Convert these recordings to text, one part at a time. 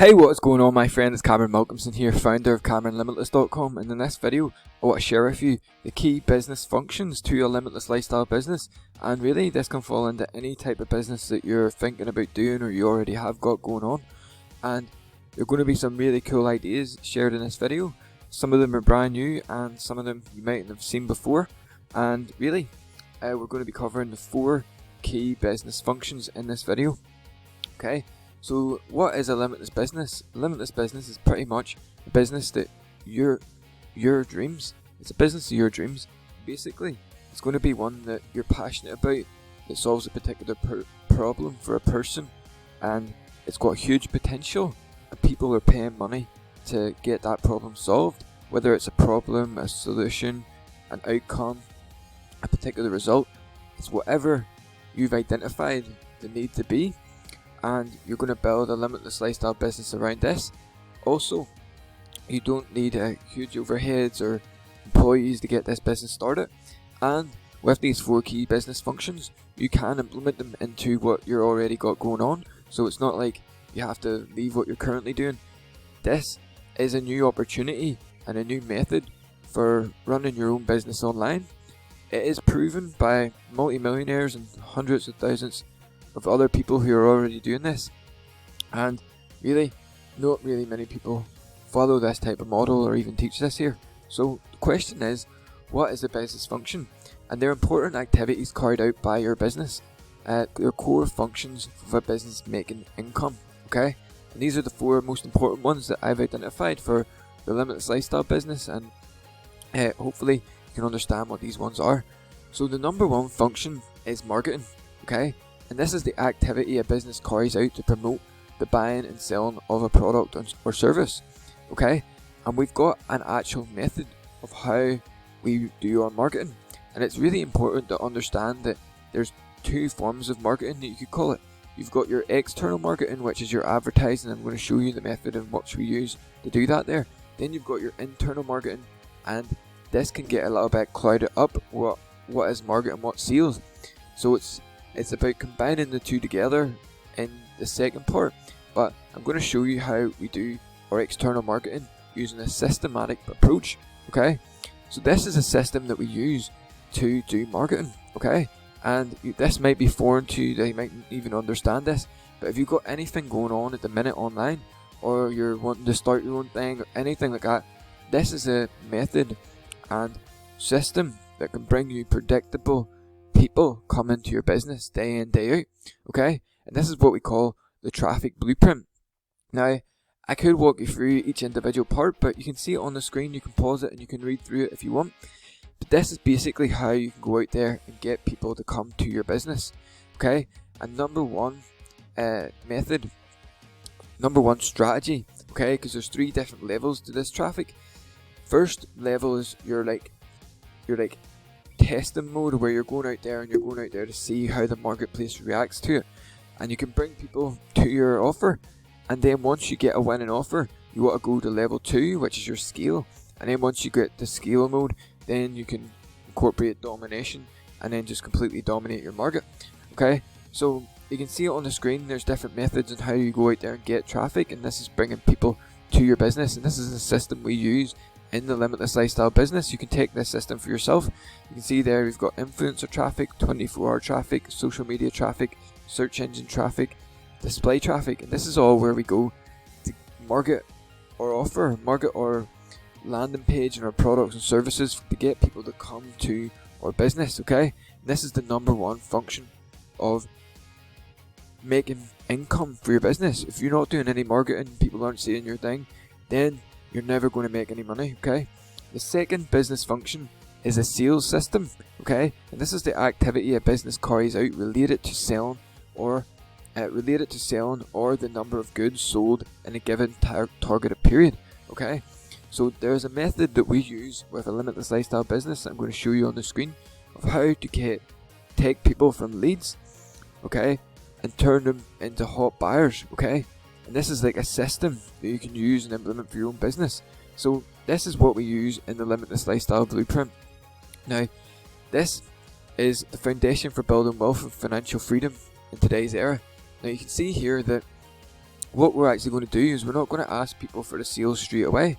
Hey, what is going on, my friend? It's Cameron Malcolmson here, founder of Cameronlimitless.com, and in this video I want to share with you the key business functions to your limitless lifestyle business. And really this can fall into any type of business that you're thinking about doing or you already have got going on. And there are going to be some really cool ideas shared in this video. Some of them are brand new and some of them you might have seen before. And really we're going to be covering the 4 key business functions in this video. Okay. So what is a limitless business? A limitless business is pretty much a business that your dreams. It's a business of your dreams. Basically, it's going to be one that you're passionate about, that solves a particular problem for a person, and it's got huge potential, and people are paying money to get that problem solved. Whether it's a problem, a solution, an outcome, a particular result, it's whatever you've identified the need to be. And you're going to build a limitless lifestyle business around this. Also, you don't need huge overheads or employees to get this business started. And with these 4 key business functions, you can implement them into what you're already got going on. So it's not like you have to leave what you're currently doing. This is a new opportunity and a new method for running your own business online. It is proven by multi-millionaires and hundreds of thousands of other people who are already doing this, and really not really many people follow this type of model or even teach this here. So the question is, what is a business function? And they're important activities carried out by your business. They're core functions of a business making income. Okay, and these are the 4 most important ones that I've identified for the limitless lifestyle business, and hopefully you can understand what these ones are. So the number 1 function is marketing. Okay, and this is the activity a business carries out to promote the buying and selling of a product or service. Okay, and we've got an actual method of how we do our marketing, and it's really important to understand that there's 2 forms of marketing that you could call it. You've got your external marketing, which is your advertising. I'm going to show you the method in which we use to do that there. Then you've got your internal marketing, and this can get a little bit clouded up. What is marketing, what's sales? So it's about combining the 2 together in the second part, but I'm going to show you how we do our external marketing using a systematic approach. Okay, so this is a system that we use to do marketing. Okay, and this might be foreign to you, they might even understand this, but if you've got anything going on at the minute online, or you're wanting to start your own thing or anything like that, this is a method and system that can bring you predictable people come into your business day in, day out. Okay, and this is what we call the traffic blueprint. Now, I could walk you through each individual part, but you can see it on the screen. You can pause it and you can read through it if you want. But this is basically how you can go out there and get people to come to your business. Okay, and number 1 method, number 1 strategy. Okay, because there's 3 different levels to this traffic. First level is your testing mode, where you're going out there to see how the marketplace reacts to it, and you can bring people to your offer. And then once you get a winning offer, you want to go to level 2, which is your scale. And then once you get to scale mode, then you can incorporate domination and then just completely dominate your market. Okay, so you can see it on the screen. There's different methods on how you go out there and get traffic, and this is bringing people to your business, and this is a system we use in the limitless lifestyle business. You can take this system for yourself. You can see there we've got influencer traffic, 24-hour traffic, social media traffic, search engine traffic, display traffic, and this is all where we go to market or offer, market or landing page and our products and services to get people to come to our business. Okay, and this is the number 1 function of making income for your business. If you're not doing any marketing, people aren't seeing your thing, then you're never going to make any money. Okay, the second business function is a sales system. Okay, and this is the activity a business carries out related to selling or the number of goods sold in a given targeted period. Okay, so there's a method that we use with a limitless lifestyle business I'm going to show you on the screen of how to take people from leads, okay, and turn them into hot buyers. Okay, and this is like a system that you can use and implement for your own business. So this is what we use in the Limitless Lifestyle Blueprint. Now, this is the foundation for building wealth and financial freedom in today's era. Now you can see here that what we're actually going to do is we're not going to ask people for the sales straight away.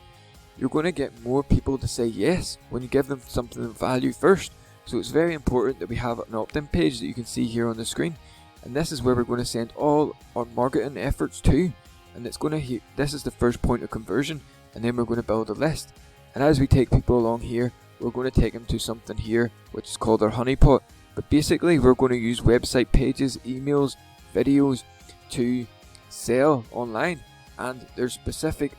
You're going to get more people to say yes when you give them something of value first. So it's very important that we have an opt-in page that you can see here on the screen, and this is where we're going to send all our marketing efforts to, and this is the first point of conversion, and then we're going to build a list. And as we take people along here, we're going to take them to something here which is called our honeypot. But basically we're going to use website pages, emails, videos to sell online, and there's specific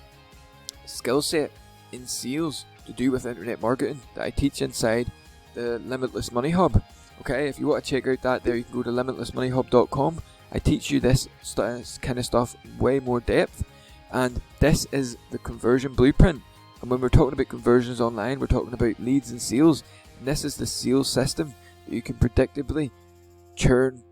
skill set in sales to do with internet marketing that I teach inside the Limitless Money Hub. Okay, if you want to check out that, there you can go to limitlessmoneyhub.com. I teach you this kind of stuff way more depth, and this is the conversion blueprint. And when we're talking about conversions online, we're talking about leads and sales, and this is the sales system that you can predictably turn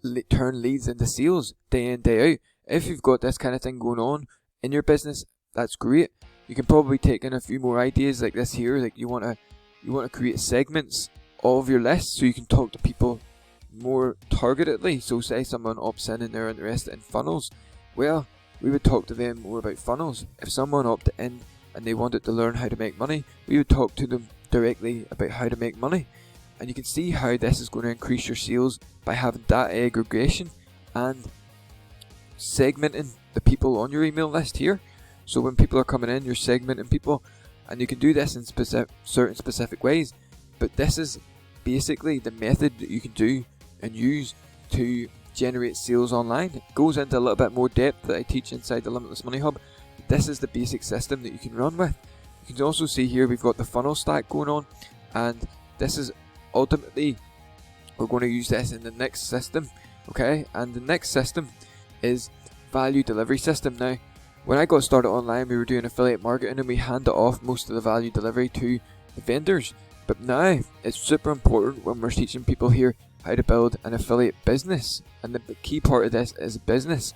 leads into sales day in, day out. If you've got this kind of thing going on in your business, that's great. You can probably take in a few more ideas like this here. Like you want to create segments of your list so you can talk to people more targetedly. So say someone opts in and they're interested in funnels, well, we would talk to them more about funnels. If someone opted in and they wanted to learn how to make money, we would talk to them directly about how to make money. And you can see how this is going to increase your sales by having data aggregation and segmenting the people on your email list here. So when people are coming in, you're segmenting people, and you can do this in certain specific ways. But this is basically the method that you can do and use to generate sales online. It goes into a little bit more depth that I teach inside the Limitless Money Hub. This is the basic system that you can run with. You can also see here we've got the funnel stack going on, and this is ultimately, we're going to use this in the next system. Okay, and the next system is value delivery system. Now, when I got started online, we were doing affiliate marketing and we handed off most of the value delivery to the vendors. But now it's super important when we're teaching people here how to build an affiliate business, and the key part of this is business.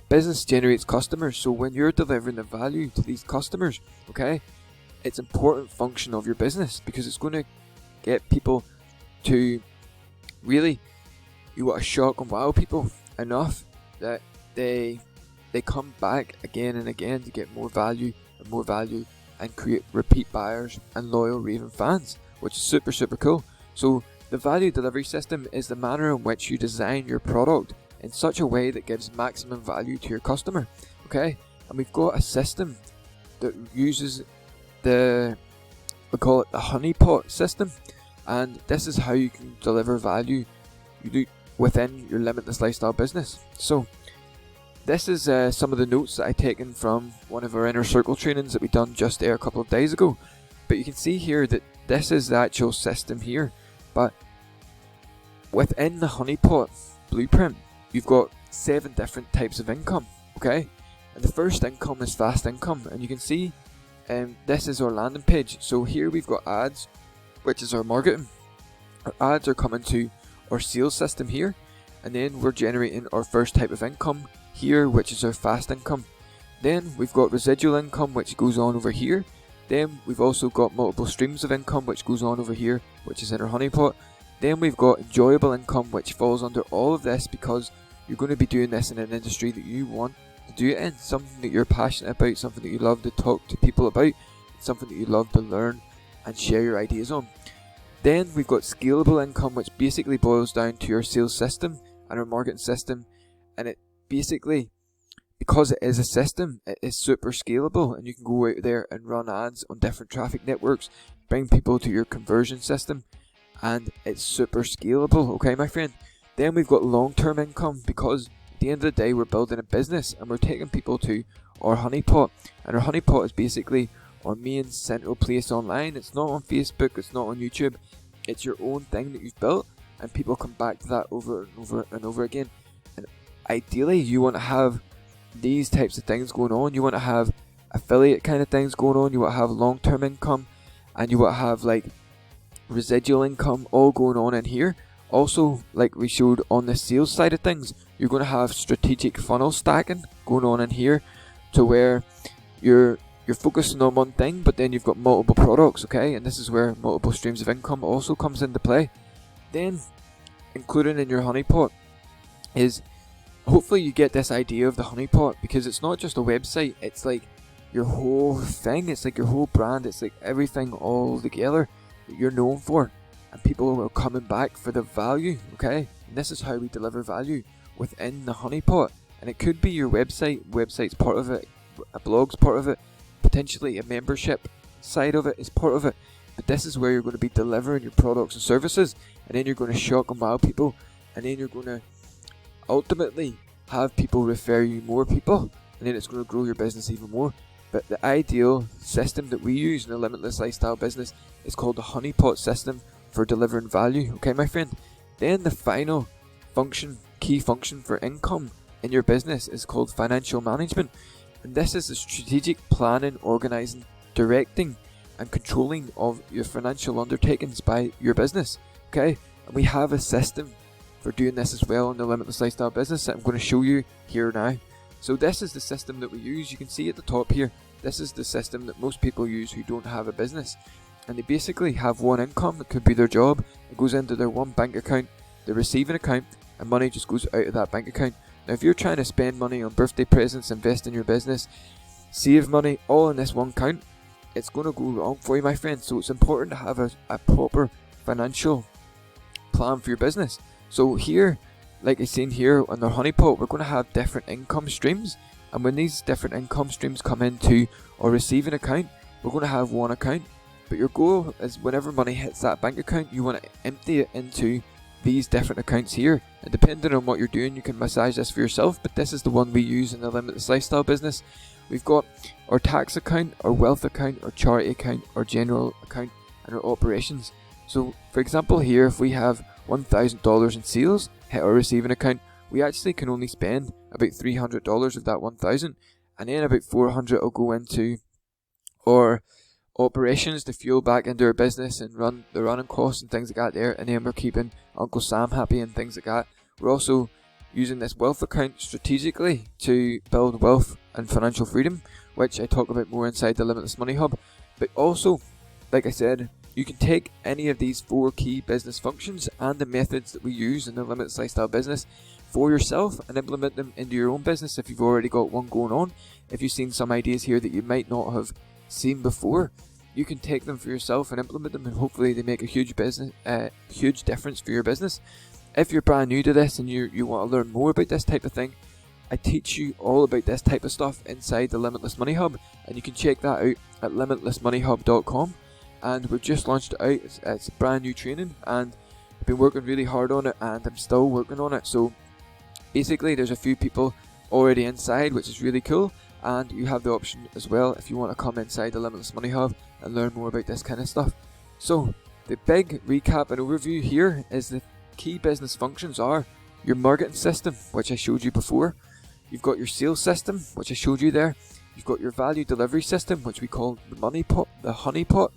Business generates customers, so when you're delivering the value to these customers, okay, it's an important function of your business because it's going to get people to really, you want to shock and wow people enough that they come back again and again to get more value and create repeat buyers and loyal raving fans, which is super cool. So the value delivery system is the manner in which you design your product in such a way that gives maximum value to your customer. Okay, and we've got a system that uses we call it the honeypot system, and this is how you can deliver value you do within your Limitless Lifestyle business. So this is some of the notes that I taken from one of our inner circle trainings that we done just there a couple of days ago. But you can see here that this is the actual system here. But within the honeypot blueprint, you've got 7 different types of income. Okay, and the first income is fast income, and you can see this is our landing page. So here we've got ads, which is our marketing. Our ads are coming to our sales system here, and then we're generating our first type of income here, which is our fast income. Then we've got residual income, which goes on over here. Then we've also got multiple streams of income, which goes on over here, which is in our honeypot. Then we've got enjoyable income, which falls under all of this because you're going to be doing this in an industry that you want to do it in, something that you're passionate about, something that you love to talk to people about, something that you love to learn and share your ideas on. Then we've got scalable income, which basically boils down to your sales system and our marketing system, and it basically, because it is a system, it is super scalable, and you can go out there and run ads on different traffic networks, bring people to your conversion system, and it's super scalable. Okay, my friend. Then we've got long-term income, because at the end of the day we're building a business and we're taking people to our honeypot, and our honeypot is basically our main central place online. It's not on Facebook, it's not on YouTube, it's your own thing that you've built, and people come back to that over and over and over again. And ideally you want to have these types of things going on. You want to have affiliate kind of things going on, you want to have long-term income, and you want to have like residual income all going on in here. Also, like we showed on the sales side of things, you're going to have strategic funnel stacking going on in here, to where you're focusing on one thing, but then you've got multiple products. Okay, and this is where multiple streams of income also comes into play. Then included in your honeypot is hopefully you get this idea of the honeypot, because it's not just a website, it's like your whole thing, it's like your whole brand, it's like everything all together that you're known for, and people are coming back for the value, okay? And this is how we deliver value within the honeypot. And it could be your website's part of it, a blog's part of it, potentially a membership side of it is part of it. But this is where you're going to be delivering your products and services, and then you're going to shock and wow people, and then you're going to ultimately have people refer you more people, and then it's going to grow your business even more. But the ideal system that we use in the Limitless Lifestyle Business is called the honeypot system for delivering value, okay my friend? Then the final function, key function for income in your business is called financial management. And this is the strategic planning, organizing, directing and controlling of your financial undertakings by your business, okay? And we have a system for doing this as well in the Limitless Lifestyle Business that I'm going to show you here now. So this is the system that we use. You can see at the top here, this is the system that most people use who don't have a business. And they basically have one income, it could be their job, it goes into their one bank account, the receiving account, and money just goes out of that bank account. Now if you're trying to spend money on birthday presents, invest in your business, save money, all in this one account, it's going to go wrong for you, my friend. So it's important to have a proper financial plan for your business. So here, like I seen here on the honeypot, we're going to have different income streams, and when these different income streams come into our receiving account, we're going to have one account. But your goal is whenever money hits that bank account, you want to empty it into these different accounts here. And depending on what you're doing, you can massage this for yourself, but this is the one we use in the Limitless Lifestyle Business. We've got our tax account, our wealth account, our charity account, our general account, and our operations. So for example here, if we have $1,000 in sales hit our receiving account, we actually can only spend about $300 of that 1,000, and then about 400 will go into our operations to fuel back into our business and run the running costs and things like that there, and then we're keeping Uncle Sam happy and things like that. We're also using this wealth account strategically to build wealth and financial freedom, which I talk about more inside the Limitless Money Hub. But also, like I said, you can take any of these 4 key business functions and the methods that we use in the Limitless Lifestyle Business for yourself and implement them into your own business if you've already got one going on. If you've seen some ideas here that you might not have seen before, you can take them for yourself and implement them, and hopefully they make a huge difference for your business. If you're brand new to this and you want to learn more about this type of thing, I teach you all about this type of stuff inside the Limitless Money Hub, and you can check that out at limitlessmoneyhub.com. And we've just launched it out. It's brand new training, and I've been working really hard on it, and I'm still working on it. So basically there's a few people already inside, which is really cool, and you have the option as well if you want to come inside the Limitless Money Hub and learn more about this kind of stuff. So the big recap and overview here is the key business functions are your marketing system, which I showed you before. You've got your sales system, which I showed you there. You've got your value delivery system, which we call the money pot, the honey pot.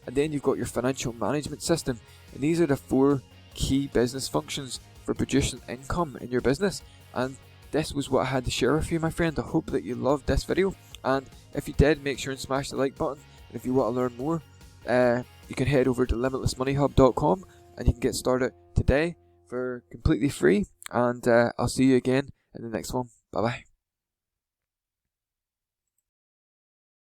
And then you've got your financial management system. And these are the 4 key business functions for producing income in your business. And this was what I had to share with you, my friend. I hope that you loved this video. And if you did, make sure and smash the like button. And if you want to learn more, you can head over to limitlessmoneyhub.com and you can get started today for completely free. And I'll see you again in the next one. Bye bye.